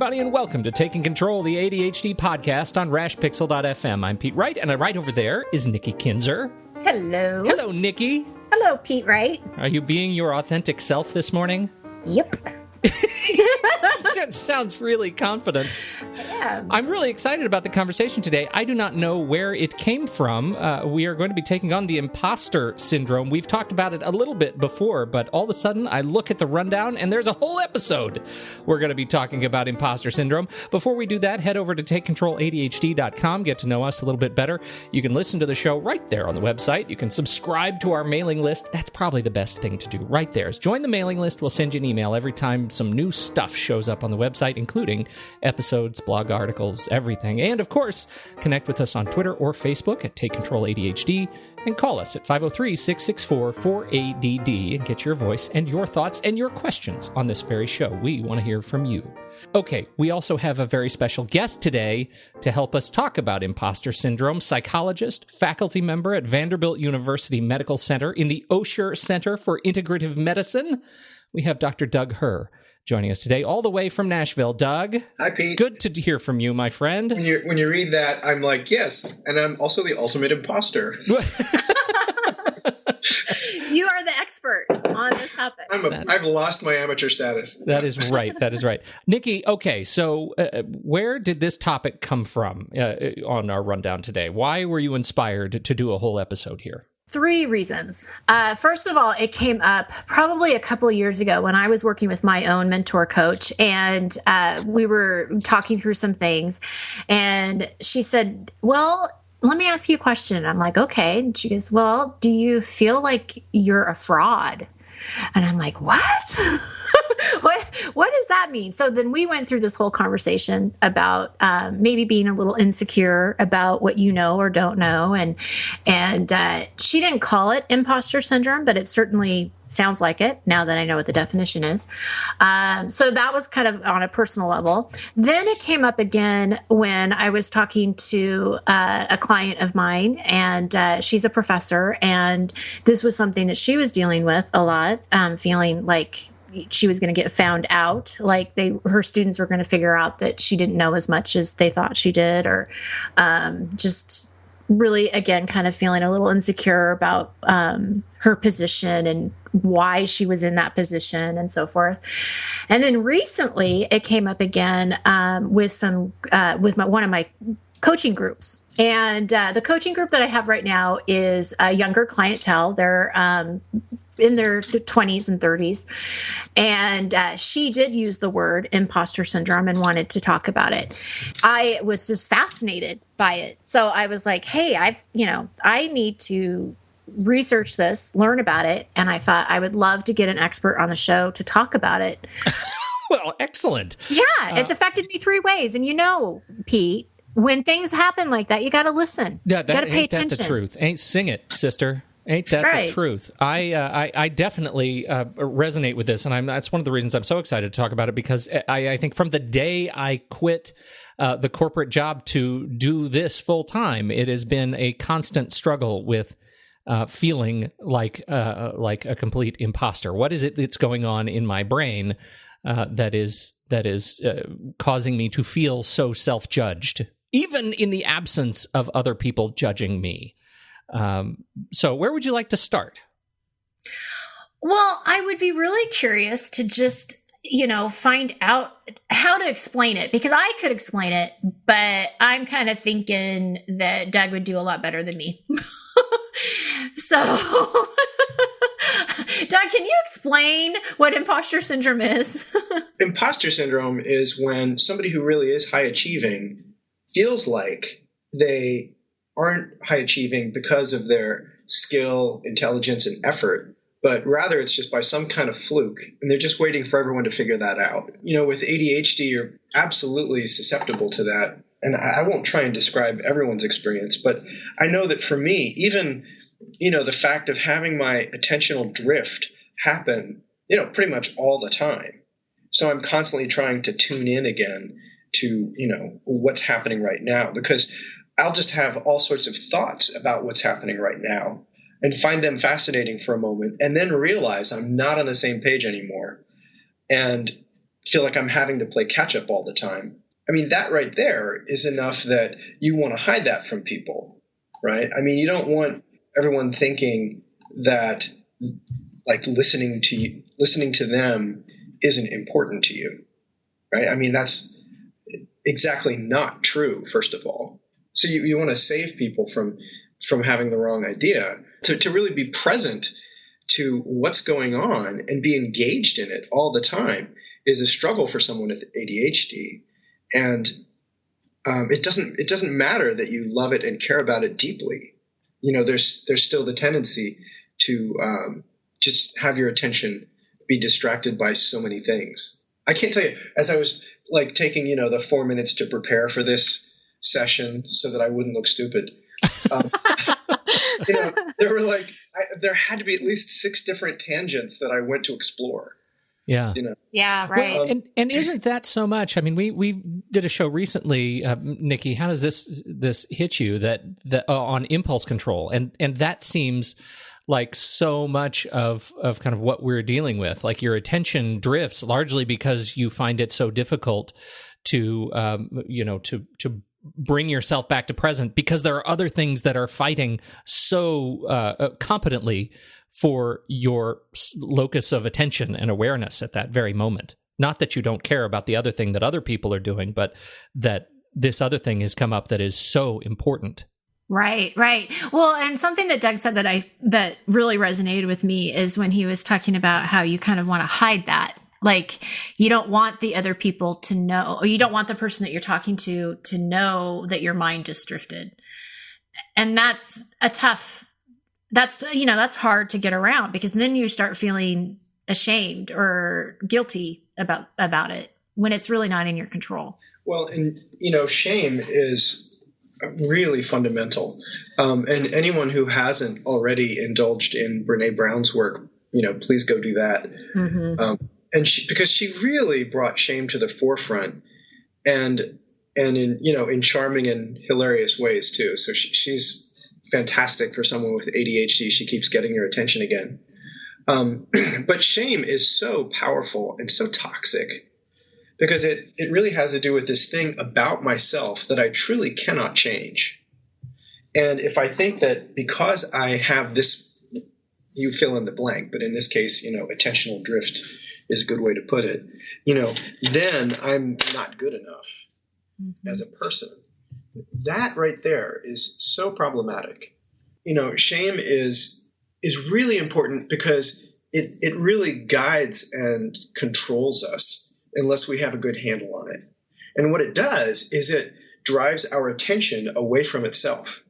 everybody, and welcome to Taking Control, the ADHD podcast on rashpixel.fm. I'm Pete Wright, and right over there is Nikki Kinzer. Hello. Hello, Nikki. Hello, Pete Wright. Are you being your authentic self this morning? Yep. That sounds really confident. Yeah. I'm really excited about the conversation today. I do not know where it came from. We are going to be taking on the Imposter Syndrome. We've talked about it a little bit before, but all of a sudden I look at the rundown and there's a whole episode we're going to be talking about Imposter Syndrome. Before we do that, head over to takecontroladhd.com, get to know us a little bit better. You can listen to the show right there on the website. You can subscribe to our mailing list. That's probably the best thing to do right there is join the mailing list. We'll send you an email every time some new stuff shows up on the website, including episodes, blog articles, everything. And of course, connect with us on Twitter or Facebook at Take Control ADHD and call us at 503-664-4ADD and get your voice and your thoughts and your questions on this very show. We want to hear from you. Okay, we also have a very special guest today to help us talk about imposter syndrome, psychologist, faculty member at Vanderbilt University Medical Center in the Osher Center for Integrative Medicine. We have Dr. Doug Herr joining us today, all the way from Nashville. Doug. Hi, Pete. Good to hear from you, my friend. When you read that, I'm like, yes, and I'm also the ultimate imposter. You are the expert on this topic. I've lost my amateur status. That is right. That is right. Nikki, okay, so where did this topic come from on our rundown today? Why were you inspired to do a whole episode here? 3 reasons. First of all, it came up probably a couple of years ago when I was working with my own mentor coach, and we were talking through some things, and she said, well, let me ask you a question. And I'm like, okay. And she goes, well, do you feel like you're a fraud? And I'm like, what? What does that mean? So then we went through this whole conversation about maybe being a little insecure about what you know or don't know. And she didn't call it imposter syndrome, but it certainly sounds like it now that I know what the definition is. So that was kind of on a personal level. Then it came up again when I was talking to a client of mine, and she's a professor, and this was something that she was dealing with a lot, feeling like she was going to get found out, like her students were going to figure out that she didn't know as much as they thought she did, or just really, again, kind of feeling a little insecure about her position and why she was in that position and so forth. And then recently it came up again with one of my coaching groups. And the coaching group that I have right now is a younger clientele. They're in their 20s and 30s. And she did use the word imposter syndrome and wanted to talk about it. I was just fascinated by it. So I was like, hey, I need to research this, learn about it. And I thought I would love to get an expert on the show to talk about it. Well, excellent. Yeah, it's affected me 3 ways. And Pete, when things happen like that, you got to listen. Yeah, you got to pay attention. That's the truth. Sing it, sister. Ain't that right. The truth? I definitely resonate with this, and that's one of the reasons I'm so excited to talk about it, because I think from the day I quit the corporate job to do this full time, it has been a constant struggle with feeling like a complete imposter. What is it that's going on in my brain that is causing me to feel so self-judged, even in the absence of other people judging me? So where would you like to start? Well, I would be really curious to just, find out how to explain it, because I could explain it, but I'm kind of thinking that Doug would do a lot better than me. So, Doug, can you explain what imposter syndrome is? Imposter syndrome is when somebody who really is high achieving feels like they aren't high achieving because of their skill, intelligence, and effort, but rather it's just by some kind of fluke, and they're just waiting for everyone to figure that out. With ADHD, you're absolutely susceptible to that, and I won't try and describe everyone's experience, but I know that for me, even the fact of having my attentional drift happen, pretty much all the time. So I'm constantly trying to tune in again to, what's happening right now, because I'll just have all sorts of thoughts about what's happening right now and find them fascinating for a moment, and then realize I'm not on the same page anymore. And feel like I'm having to play catch up all the time. I mean, that right there is enough that you want to hide that from people, right? I mean, you don't want everyone thinking that like listening to them isn't important to you, right? I mean, that's exactly not true, first of all. So you want to save people from having the wrong idea, to really be present to what's going on and be engaged in it all the time is a struggle for someone with ADHD. And it doesn't matter that you love it and care about it deeply. You know, there's still the tendency to just have your attention be distracted by so many things. I can't tell you, as I was like taking, the 4 minutes to prepare for this session so that I wouldn't look stupid. There had to be at least 6 different tangents that I went to explore. Yeah. Yeah, right. Well, and isn't that so much? I mean, we did a show recently, Nikki. How does this hit you? That on impulse control, and that seems like so much of kind of what we're dealing with. Like your attention drifts largely because you find it so difficult to to bring yourself back to present because there are other things that are fighting so competently for your locus of attention and awareness at that very moment. Not that you don't care about the other thing that other people are doing, but that this other thing has come up that is so important. Right. Well, and something that Doug said that really resonated with me is when he was talking about how you kind of want to hide that. Like you don't want the other people to know, or you don't want the person that you're talking to know that your mind just drifted. And that's that's hard to get around because then you start feeling ashamed or guilty about it when it's really not in your control. Well, and shame is really fundamental. And anyone who hasn't already indulged in Brene Brown's work, please go do that. Mm-hmm. And because she really brought shame to the forefront, and in charming and hilarious ways too. So she's fantastic for someone with ADHD. She keeps getting your attention again. But shame is so powerful and so toxic because it really has to do with this thing about myself that I truly cannot change. And if I think that because I have this, you fill in the blank, but in this case, attentional drift is a good way to put it, then I'm not good enough as a person. That right there is so problematic. Shame is really important because it really guides and controls us unless we have a good handle on it. And what it does is it drives our attention away from itself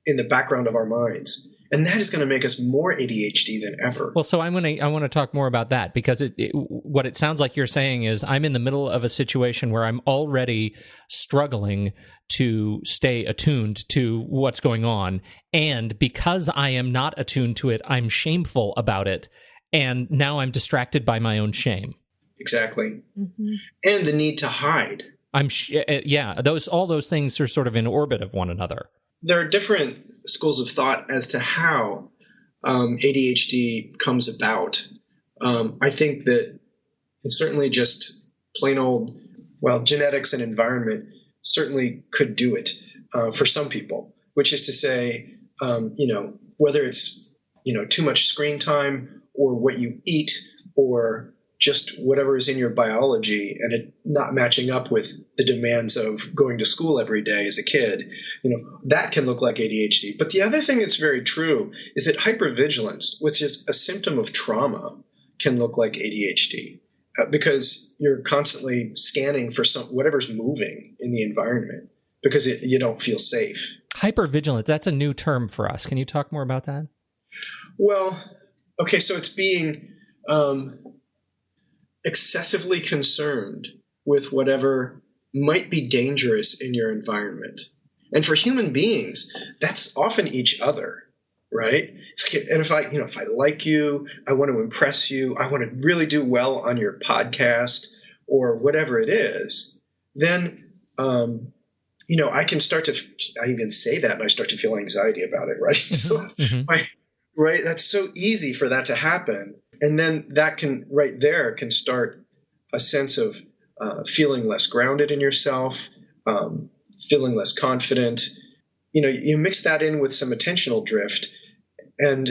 in the background of our minds. And that is going to make us more ADHD than ever. Well, so I want to talk more about that because what it sounds like you're saying is I'm in the middle of a situation where I'm already struggling to stay attuned to what's going on. And because I am not attuned to it, I'm shameful about it. And now I'm distracted by my own shame. Exactly. Mm-hmm. And the need to hide. All those things are sort of in orbit of one another. There are different schools of thought as to how ADHD comes about. I think that it's certainly just plain old, genetics and environment certainly could do it for some people, which is to say, whether it's, too much screen time or what you eat or just whatever is in your biology and it not matching up with the demands of going to school every day as a kid, that can look like ADHD. But the other thing that's very true is that hypervigilance, which is a symptom of trauma, can look like ADHD because you're constantly scanning for whatever's moving in the environment because you don't feel safe. Hypervigilance, that's a new term for us. Can you talk more about that? Well, okay, so it's being excessively concerned with whatever might be dangerous in your environment. And for human beings, that's often each other, right? And if I like you, I want to impress you, I want to really do well on your podcast or whatever it is, then, I can I even say that and I start to feel anxiety about it, right? So, right, that's so easy for that to happen. And then that can start a sense of feeling less grounded in yourself, feeling less confident. You mix that in with some attentional drift, and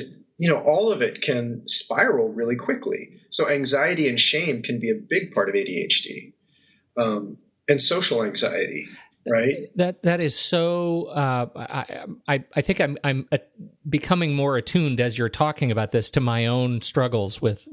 all of it can spiral really quickly. So anxiety and shame can be a big part of ADHD, and social anxiety. Right. That is so. I think I'm becoming more attuned as you're talking about this to my own struggles with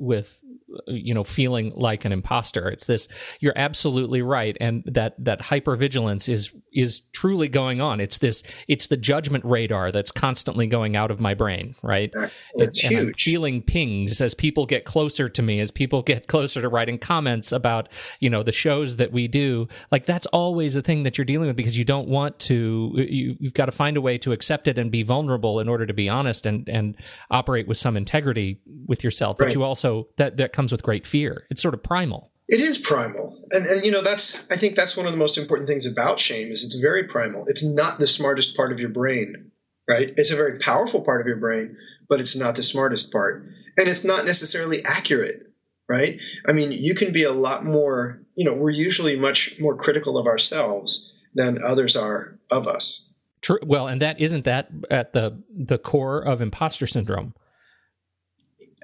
feeling like an imposter. It's this. You're absolutely right, and that hypervigilance is truly going on. It's the judgment radar that's constantly going out of my brain. Right. It's huge. I'm feeling pings as people get closer to me, as people get closer to writing comments about the shows that we do. Like, that's always a thing that you're dealing with, because you don't want to. You've got to find a way to accept it and be vulnerable in order to be honest and operate with some integrity with yourself. But you also that comes with great fear. It's sort of primal. It is primal. And I think that's one of the most important things about shame is it's very primal. It's not the smartest part of your brain, right? It's a very powerful part of your brain, but it's not the smartest part. And it's not necessarily accurate, right? I mean, you can be a lot more, we're usually much more critical of ourselves than others are of us. True. Well, and isn't that at the core of imposter syndrome?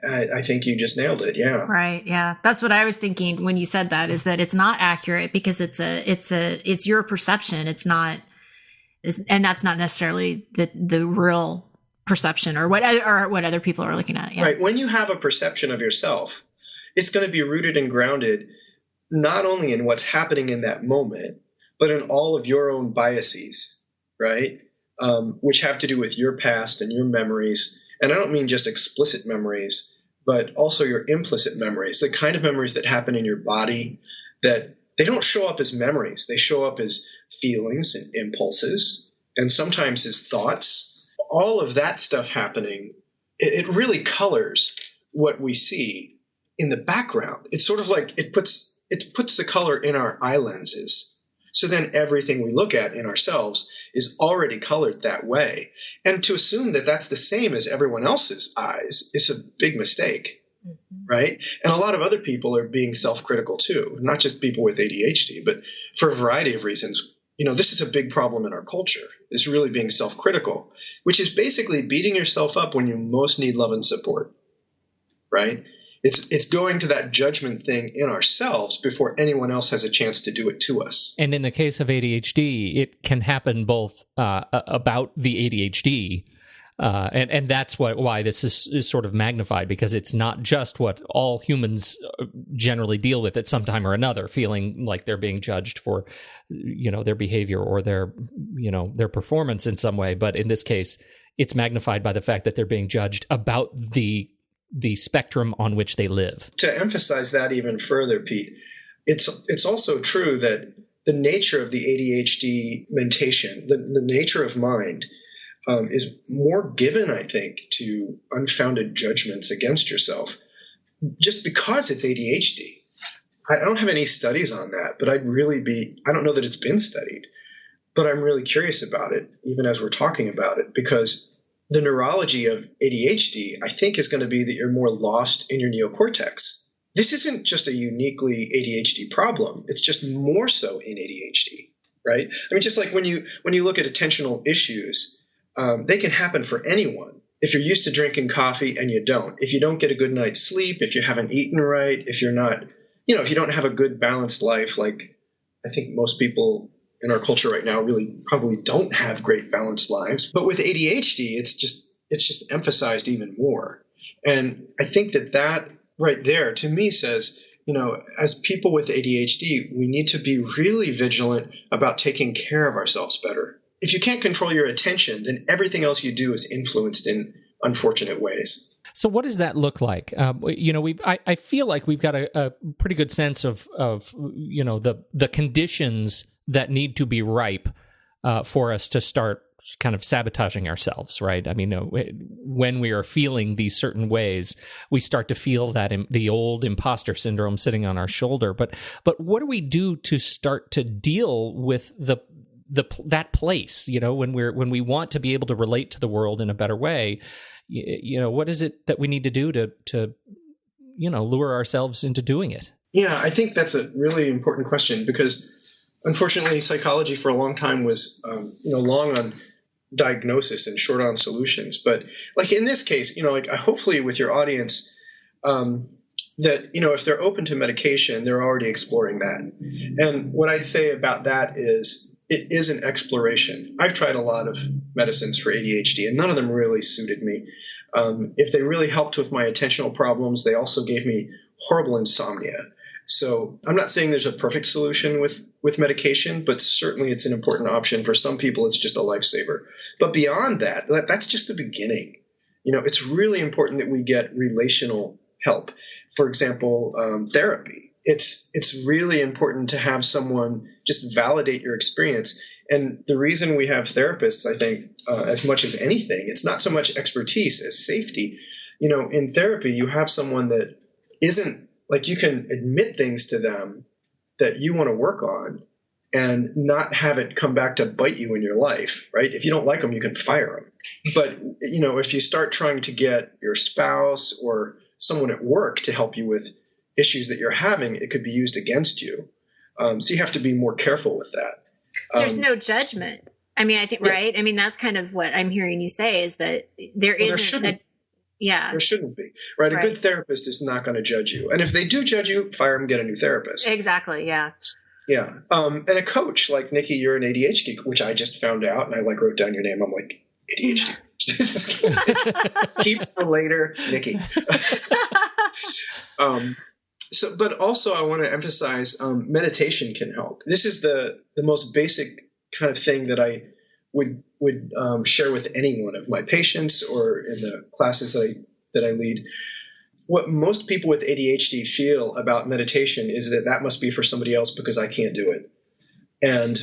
I think you just nailed it. Yeah. Right. Yeah. That's what I was thinking when you said that, is that it's not accurate because it's your perception. It's not, and that's not necessarily the real perception or what other people are looking at. Yeah. Right. When you have a perception of yourself, it's going to be rooted and grounded not only in what's happening in that moment, but in all of your own biases, right? Which have to do with your past and your memories. And I don't mean just explicit memories, but also your implicit memories, the kind of memories that happen in your body that they don't show up as memories. They show up as feelings and impulses, and sometimes as thoughts. All of that stuff happening, it really colors what we see in the background. It's sort of like it puts the color in our eye lenses. So then everything we look at in ourselves is already colored that way. And to assume that that's the same as everyone else's eyes is a big mistake, right? And a lot of other people are being self-critical too, not just people with ADHD, but for a variety of reasons. This is a big problem in our culture, is really being self-critical, which is basically beating yourself up when you most need love and support, right? It's going to that judgment thing in ourselves before anyone else has a chance to do it to us. And in the case of ADHD, it can happen both about the ADHD, and that's why this is sort of magnified, because it's not just what all humans generally deal with at some time or another, feeling like they're being judged for their behavior or their performance in some way. But in this case, it's magnified by the fact that they're being judged about the spectrum on which they live. To emphasize that even further, Pete, it's also true that the nature of the ADHD mentation, the nature of mind, is more given, I think, to unfounded judgments against yourself, just because it's ADHD. I don't have any studies on that, but I don't know that it's been studied, but I'm really curious about it, even as we're talking about it, because the neurology of ADHD, I think, is going to be that you're more lost in your neocortex. This isn't just a uniquely ADHD problem. It's just more so in ADHD, right? I mean, just like when you look at attentional issues, they can happen for anyone. If you're used to drinking coffee and you don't, if you don't get a good night's sleep, if you haven't eaten right, if you're not, if you don't have a good balanced life, like I think most people in our culture right now really probably don't have great balanced lives. But with ADHD, it's just emphasized even more. And I think that right there to me says, as people with ADHD, we need to be really vigilant about taking care of ourselves better. If you can't control your attention, then everything else you do is influenced in unfortunate ways. So what does that look like? I feel like we've got a pretty good sense of the conditions that need to be ripe for us to start kind of sabotaging ourselves, right? I mean, when we are feeling these certain ways, we start to feel that the old imposter syndrome sitting on our shoulder. But what do we do to start to deal with that place? When we want to be able to relate to the world in a better way, what is it that we need to do to lure ourselves into doing it? Yeah, I think that's a really important question because unfortunately psychology for a long time was, long on diagnosis and short on solutions. But like in this case, hopefully with your audience, that, if they're open to medication, they're already exploring that. And what I'd say about that is it is an exploration. I've tried a lot of medicines for ADHD and none of them really suited me. If they really helped with my attentional problems, they also gave me horrible insomnia. So I'm not saying there's a perfect solution with medication, but certainly it's an important option. For some people, it's just a lifesaver. But beyond that, that's just the beginning. It's really important that we get relational help. For example, therapy. It's really important to have someone just validate your experience. And the reason we have therapists, I think, as much as anything, it's not so much expertise as safety. In therapy, you have someone that isn't like you can admit things to them that you want to work on and not have it come back to bite you in your life, right? If you don't like them, you can fire them. But, if you start trying to get your spouse or someone at work to help you with issues that you're having, it could be used against you. So you have to be more careful with that. There's no judgment. I mean, I think, yeah. Right? I mean, that's kind of what I'm hearing you say is that there shouldn't be, right? A good therapist is not going to judge you. And if they do judge you, fire them, get a new therapist. Exactly, yeah. Yeah. And a coach like Nikki, you're an ADHD, which I just found out, and I wrote down your name. I'm like, ADHD. Keep for later, Nikki. But also I want to emphasize meditation can help. This is the most basic kind of thing that I would share with any one of my patients or in the classes that I lead. What most people with ADHD feel about meditation is that must be for somebody else because I can't do it. And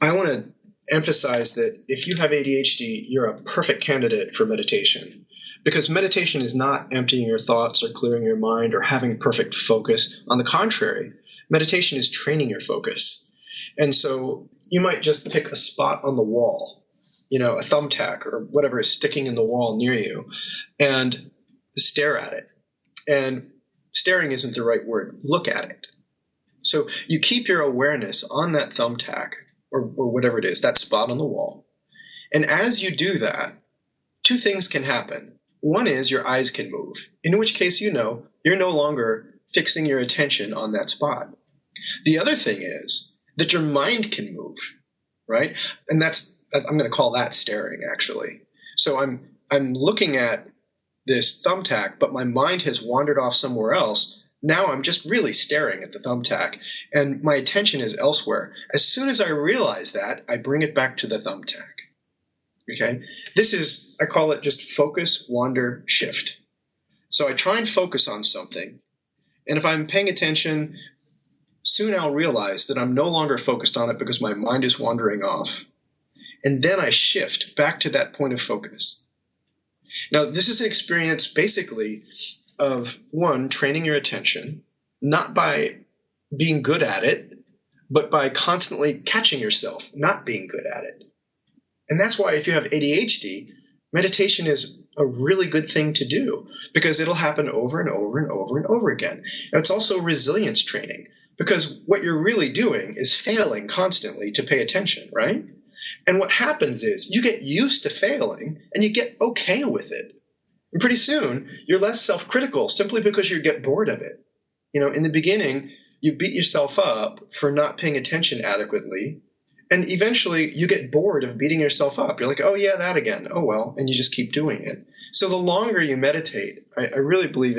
I want to emphasize that if you have ADHD, you're a perfect candidate for meditation. Because meditation is not emptying your thoughts or clearing your mind or having perfect focus. On the contrary, meditation is training your focus. And so you might just pick a spot on the wall, a thumbtack or whatever is sticking in the wall near you, and stare at it. And staring isn't the right word. Look at it. So you keep your awareness on that thumbtack or whatever it is, that spot on the wall. And as you do that, two things can happen. One is your eyes can move, in which case you're no longer fixing your attention on that spot. The other thing is that your mind can move, right? And I'm going to call that staring, actually. So I'm looking at this thumbtack, but my mind has wandered off somewhere else. Now I'm just really staring at the thumbtack, and my attention is elsewhere. As soon as I realize that, I bring it back to the thumbtack. Okay? I call it just focus, wander, shift. So I try and focus on something, and if I'm paying attention, soon I'll realize that I'm no longer focused on it because my mind is wandering off. And then I shift back to that point of focus. Now, this is an experience basically of, one, training your attention, not by being good at it, but by constantly catching yourself not being good at it. And that's why if you have ADHD, meditation is a really good thing to do because it'll happen over and over and over and over again. Now, it's also resilience training because what you're really doing is failing constantly to pay attention, right? And what happens is you get used to failing and you get okay with it. And pretty soon you're less self-critical simply because you get bored of it. In the beginning, you beat yourself up for not paying attention adequately. And eventually you get bored of beating yourself up. You're like, oh yeah, that again. Oh well. And you just keep doing it. So the longer you meditate, I really believe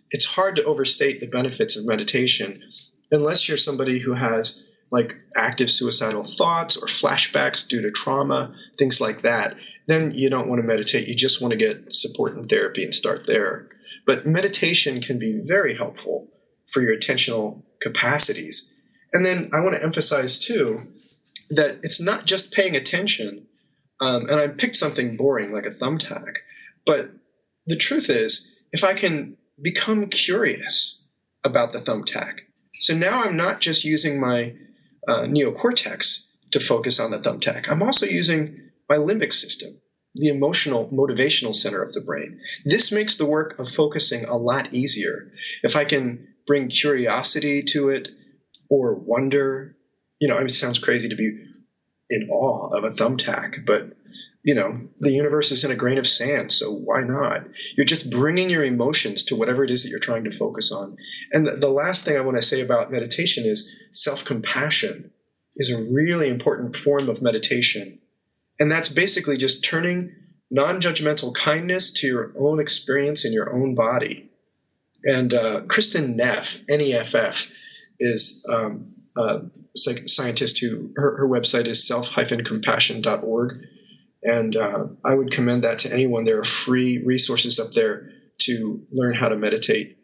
it's hard to overstate the benefits of meditation unless you're somebody who has like active suicidal thoughts or flashbacks due to trauma, things like that. Then you don't want to meditate. You just want to get support and therapy and start there. But meditation can be very helpful for your attentional capacities. And then I want to emphasize too, that it's not just paying attention, and I picked something boring like a thumbtack, but the truth is, if I can become curious about the thumbtack, so now I'm not just using my neocortex to focus on the thumbtack, I'm also using my limbic system, the emotional motivational center of the brain. This makes the work of focusing a lot easier. If I can bring curiosity to it or wonder. It sounds crazy to be in awe of a thumbtack, but the universe is in a grain of sand, so why not? You're just bringing your emotions to whatever it is that you're trying to focus on. And the last thing I want to say about meditation is self-compassion is a really important form of meditation. And that's basically just turning non-judgmental kindness to your own experience in your own body. And Kristen Neff, N-E-F-F, is a scientist who her website is self-compassion.org. And I would commend that to anyone. There are free resources up there to learn how to meditate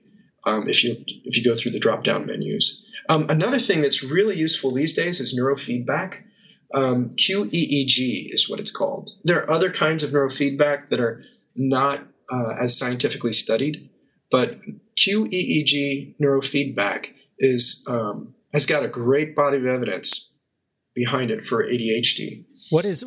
if you go through the drop-down menus. Another thing that's really useful these days is neurofeedback. QEEG is what it's called. There are other kinds of neurofeedback that are not as scientifically studied, but QEEG neurofeedback has got a great body of evidence behind it for ADHD. What is?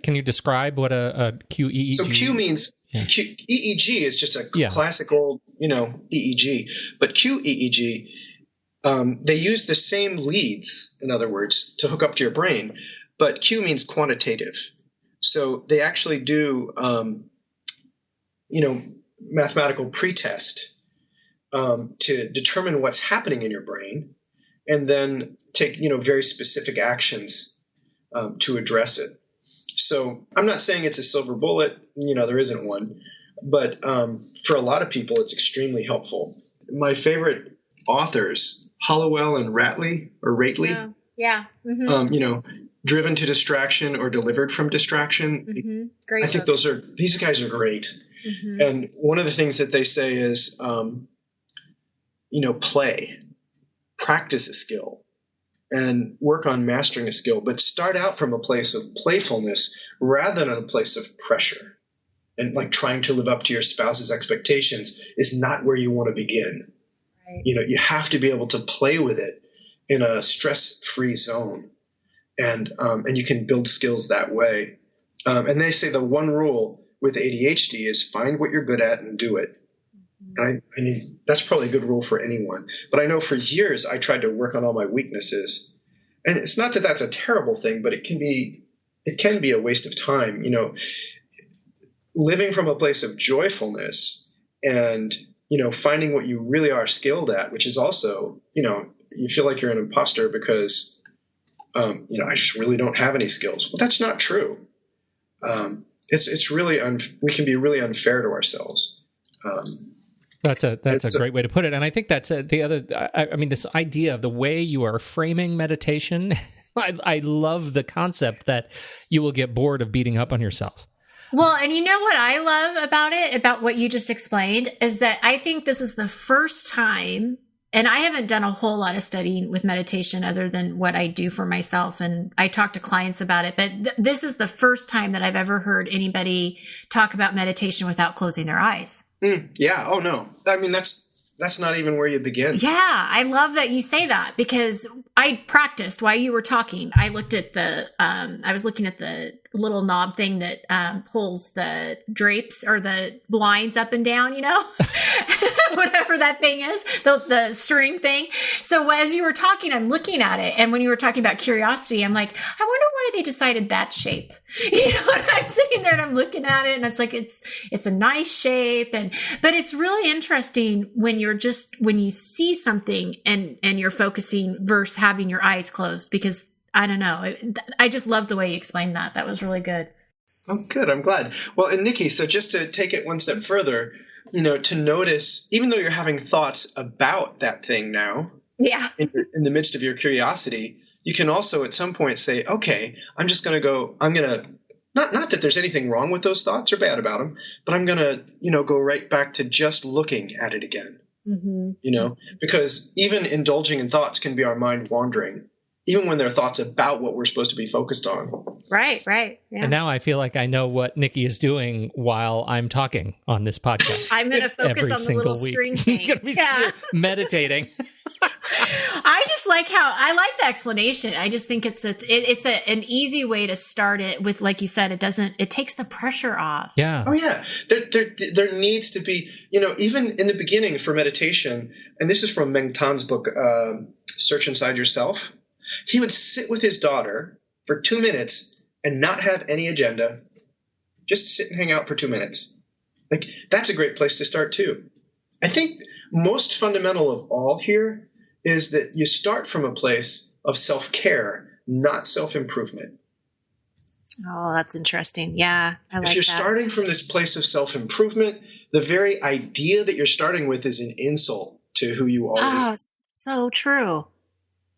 Can you describe what a QEEG? So Q means EEG is just a classic old EEG, but QEEG. They use the same leads, in other words, to hook up to your brain, but Q means quantitative. So they actually do, mathematical pretest to determine what's happening in your brain, and then take very specific actions to address it. So I'm not saying it's a silver bullet. There isn't one, but for a lot of people, it's extremely helpful. My favorite authors, Hollowell and Ratley. Oh, yeah. Mm-hmm. Driven to Distraction or Delivered from Distraction. Mm-hmm. Great. I think these guys are great. Mm-hmm. And one of the things that they say is, play, practice a skill, and work on mastering a skill, but start out from a place of playfulness rather than a place of pressure. And like trying to live up to your spouse's expectations is not where you want to begin. Right. You have to be able to play with it in a stress-free zone, and you can build skills that way. And they say the one rule with ADHD is find what you're good at and do it. And I mean, that's probably a good rule for anyone. But I know for years I tried to work on all my weaknesses, and it's not that that's a terrible thing, but it can be a waste of time. Living from a place of joyfulness and finding what you really are skilled at, which is also, you feel like you're an imposter because, I just really don't have any skills. Well, that's not true. It's really, we can be really unfair to ourselves. That's a great way to put it. And I think that's the other, this idea of the way you are framing meditation. I love the concept that you will get bored of beating up on yourself. Well, and you know what I love about it, about what you just explained, is that I think this is the first time, and I haven't done a whole lot of studying with meditation other than what I do for myself, and I talk to clients about it, but this is the first time that I've ever heard anybody talk about meditation without closing their eyes. Yeah. Oh, no. I mean, that's not even where you begin. Yeah. I love that you say that, because I practiced while you were talking. I looked at I was looking at the little knob thing that pulls the drapes or the blinds up and down, whatever that thing is, the string thing. So as you were talking, I'm looking at it. And when you were talking about curiosity, I'm like, I wonder why they decided that shape. And I'm sitting there and I'm looking at it, and it's like, it's a nice shape. But it's really interesting when you see something and you're focusing versus having your eyes closed, because I don't know. I just love the way you explained that. That was really good. Oh, good. I'm glad. Well, and Nikki, so just to take it one step further, to notice, even though you're having thoughts about that thing now, in the midst of your curiosity, you can also at some point say, okay, I'm going to, not that there's anything wrong with those thoughts or bad about them, but I'm going to, go right back to just looking at it again, because even indulging in thoughts can be our mind wandering, even when they're thoughts about what we're supposed to be focused on. Right. Yeah. And now I feel like I know what Nikki is doing while I'm talking on this podcast. I'm going to focus on the little string thing. You're going to be meditating. I just like I like the explanation. I just think it's an easy way to start it with, like you said, it takes the pressure off. Yeah. Oh yeah. There needs to be, even in the beginning for meditation, and this is from Meng Tan's book, Search Inside Yourself. He would sit with his daughter for 2 minutes and not have any agenda. Just sit and hang out for 2 minutes. Like, that's a great place to start too. I think most fundamental of all here is that you start from a place of self-care, not self-improvement. Oh, that's interesting. Yeah, I like that. If you're starting from this place of self-improvement, the very idea that you're starting with is an insult to who you are. Oh, so true.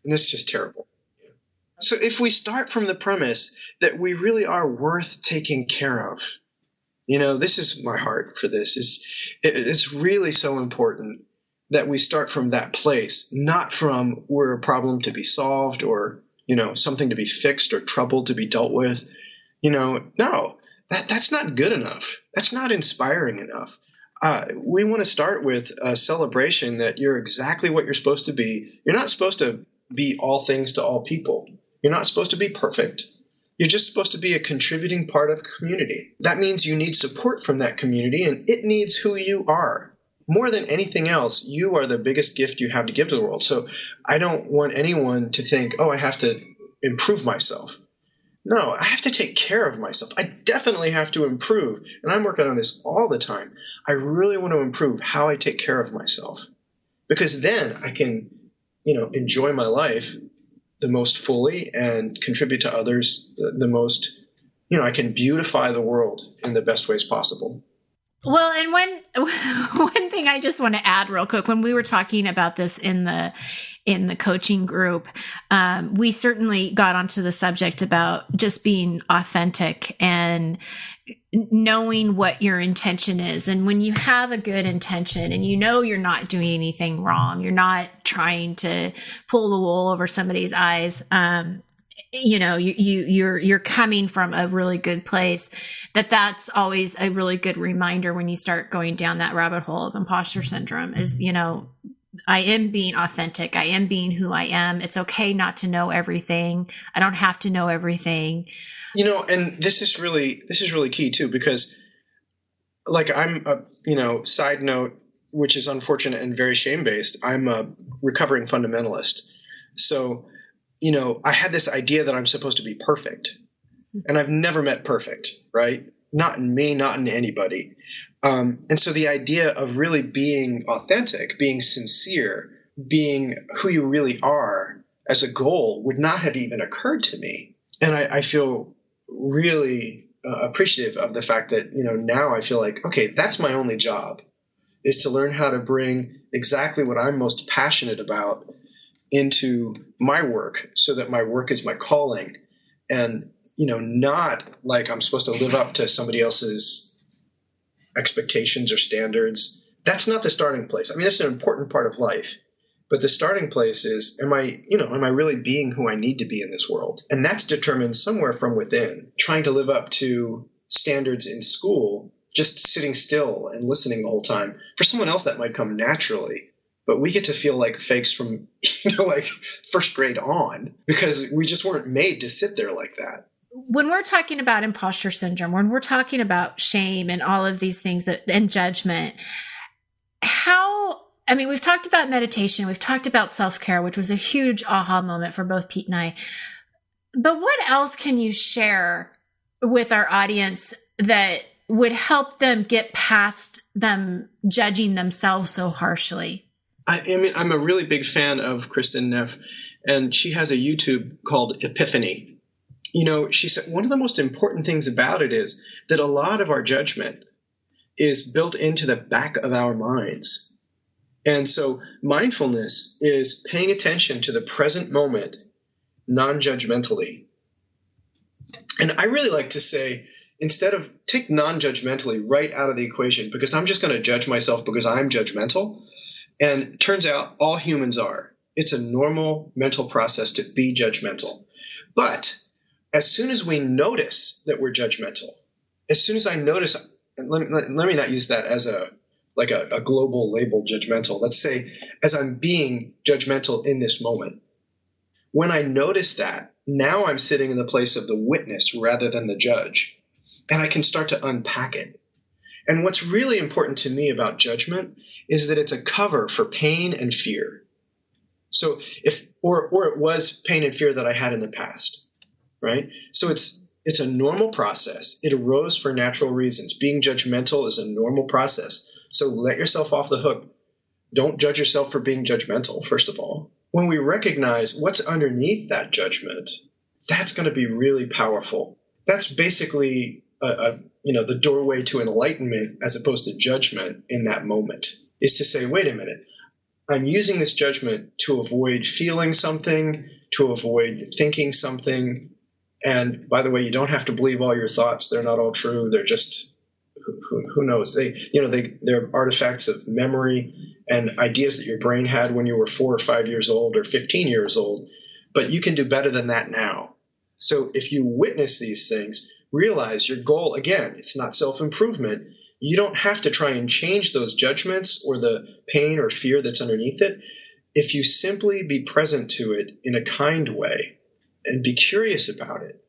And it's just terrible. So if we start from the premise that we really are worth taking care of, this is my heart for this, it's really so important that we start from that place, not from we're a problem to be solved or, something to be fixed or trouble to be dealt with. No, that's not good enough. That's not inspiring enough. We want to start with a celebration that you're exactly what you're supposed to be. You're not supposed to be all things to all people. You're not supposed to be perfect. You're just supposed to be a contributing part of a community. That means you need support from that community, and it needs who you are. More than anything else, you are the biggest gift you have to give to the world. So I don't want anyone to think, I have to improve myself. No, I have to take care of myself. I definitely have to improve, and I'm working on this all the time. I really want to improve how I take care of myself, because then I can, enjoy my life the most fully and contribute to others the most, I can beautify the world in the best ways possible. Well, and one thing I just want to add real quick, when we were talking about this in the coaching group, we certainly got onto the subject about just being authentic and knowing what your intention is. And when you have a good intention and you're not doing anything wrong, you're not trying to pull the wool over somebody's eyes, you're coming from a really good place, that's always a really good reminder when you start going down that rabbit hole of imposter syndrome is, I am being authentic. I am being who I am. It's okay not to know everything. I don't have to know everything. And this is really key too, because like I'm a, side note, which is unfortunate and very shame-based. I'm a recovering fundamentalist. So, I had this idea that I'm supposed to be perfect, and I've never met perfect, right? Not in me, not in anybody. And so the idea of really being authentic, being sincere, being who you really are as a goal would not have even occurred to me. And I feel really appreciative of the fact that, now I feel like, okay, that's my only job, is to learn how to bring exactly what I'm most passionate about into my work, so that my work is my calling, and not like I'm supposed to live up to somebody else's expectations or standards. That's not the starting place. I mean, that's an important part of life, but the starting place is, am I really being who I need to be in this world? And that's determined somewhere from within. Trying to live up to standards in school, just sitting still and listening the whole time, for someone else that might come naturally. But we get to feel like fakes from, like first grade on, because we just weren't made to sit there like that. When we're talking about imposter syndrome, when we're talking about shame and all of these things and judgment, we've talked about meditation, we've talked about self-care, which was a huge aha moment for both Pete and I. But what else can you share with our audience that would help them get past them judging themselves so harshly? I'm a really big fan of Kristen Neff, and she has a YouTube called Epiphany. She said one of the most important things about it is that a lot of our judgment is built into the back of our minds. And so mindfulness is paying attention to the present moment non-judgmentally. And I really like to say, instead of take non-judgmentally right out of the equation, because I'm just going to judge myself because I'm judgmental. And turns out all humans are. It's a normal mental process to be judgmental. But as soon as we notice that we're judgmental, as soon as I notice, let me not use that as like a global label judgmental. Let's say as I'm being judgmental in this moment, when I notice that, now I'm sitting in the place of the witness rather than the judge, and I can start to unpack it. And what's really important to me about judgment is that it's a cover for pain and fear. So or it was pain and fear that I had in the past, right? So it's a normal process. It arose for natural reasons. Being judgmental is a normal process. So let yourself off the hook. Don't judge yourself for being judgmental, first of all. When we recognize what's underneath that judgment, that's going to be really powerful. That's basically the doorway to enlightenment as opposed to judgment in that moment, is to say, wait a minute, I'm using this judgment to avoid feeling something, to avoid thinking something. And by the way, you don't have to believe all your thoughts. They're not all true. They're just, who knows? They're artifacts of memory and ideas that your brain had when you were 4 or 5 years old or 15 years old. But you can do better than that now. So if you witness these things, realize your goal, again, it's not self-improvement. You don't have to try and change those judgments or the pain or fear that's underneath it. If you simply be present to it in a kind way and be curious about it.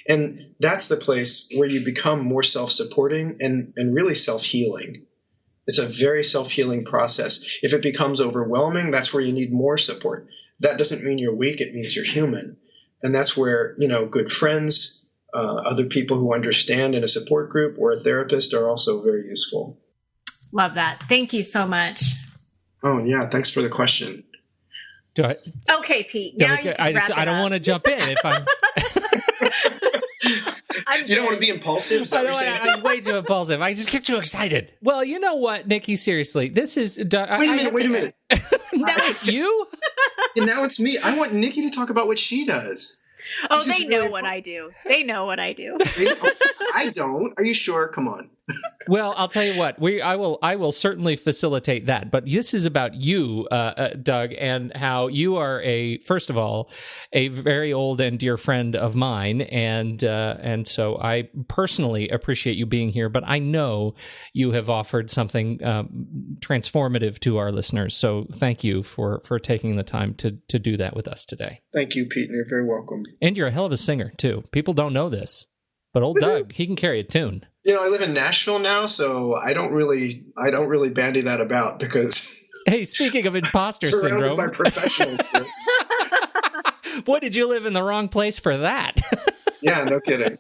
And that's the place where you become more self-supporting and really self-healing. It's a very self-healing process. If it becomes overwhelming, that's where you need more support. That doesn't mean you're weak. It means you're human. And that's where, good friends, other people who understand in a support group or a therapist are also very useful. Love that. Thank you so much. Oh, yeah. Thanks for the question. Okay, Pete. Now you can wrap it up. I don't want to jump in if I'm... You don't want to be impulsive? I'm way too impulsive. I just get too excited. Well, you know what, Nikki? Seriously, this is... Wait a minute. Now it's you? And now it's me. I want Nikki to talk about what she does. Oh, they know what I do. They know what I do. I don't. Are you sure? Come on. Well, I'll tell you what. I will certainly facilitate that. But this is about you, Doug, and how you are first of all, a very old and dear friend of mine, and so I personally appreciate you being here. But I know you have offered something transformative to our listeners. So thank you for taking the time to do that with us today. Thank you, Pete. And you're very welcome. And you're a hell of a singer too. People don't know this, but old Doug, he can carry a tune. I live in Nashville now, so I don't really bandy that about because. Hey, speaking of imposter syndrome, by professionals. Boy, did you live in the wrong place for that? Yeah, no kidding.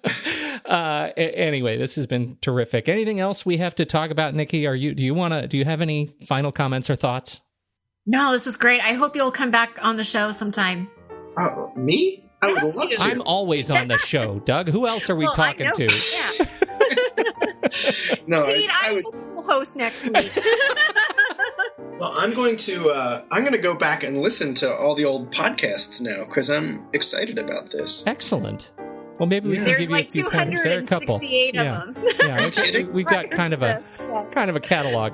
Anyway, this has been terrific. Anything else we have to talk about, Nikki? Do you have any final comments or thoughts? No, this is great. I hope you'll come back on the show sometime. Oh, me? I would love to. I'm always on the show, Doug. Who else are we talking to? Yeah. No, Pete, I hope you'll host next week. Well, I'm going to go back and listen to all the old podcasts now because I'm excited about this. Excellent. Well, maybe we can give you a few pointers. There are a couple. There's like 268 of them. Yeah, we've got kind of a catalog.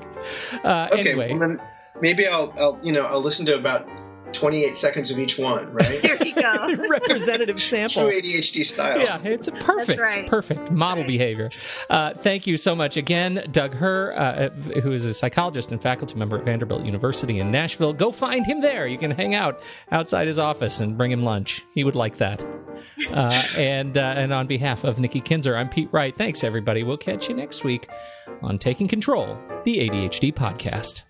Okay, anyway, well then maybe I'll listen to about 28 seconds of each one, right? There you go. Representative sample. True ADHD style. Yeah, it's a perfect model behavior. Thank you so much again, Doug Herr, who is a psychologist and faculty member at Vanderbilt University in Nashville. Go find him there. You can hang out outside his office and bring him lunch. He would like that. And on behalf of Nikki Kinzer, I'm Pete Wright. Thanks, everybody. We'll catch you next week on Taking Control, the ADHD podcast.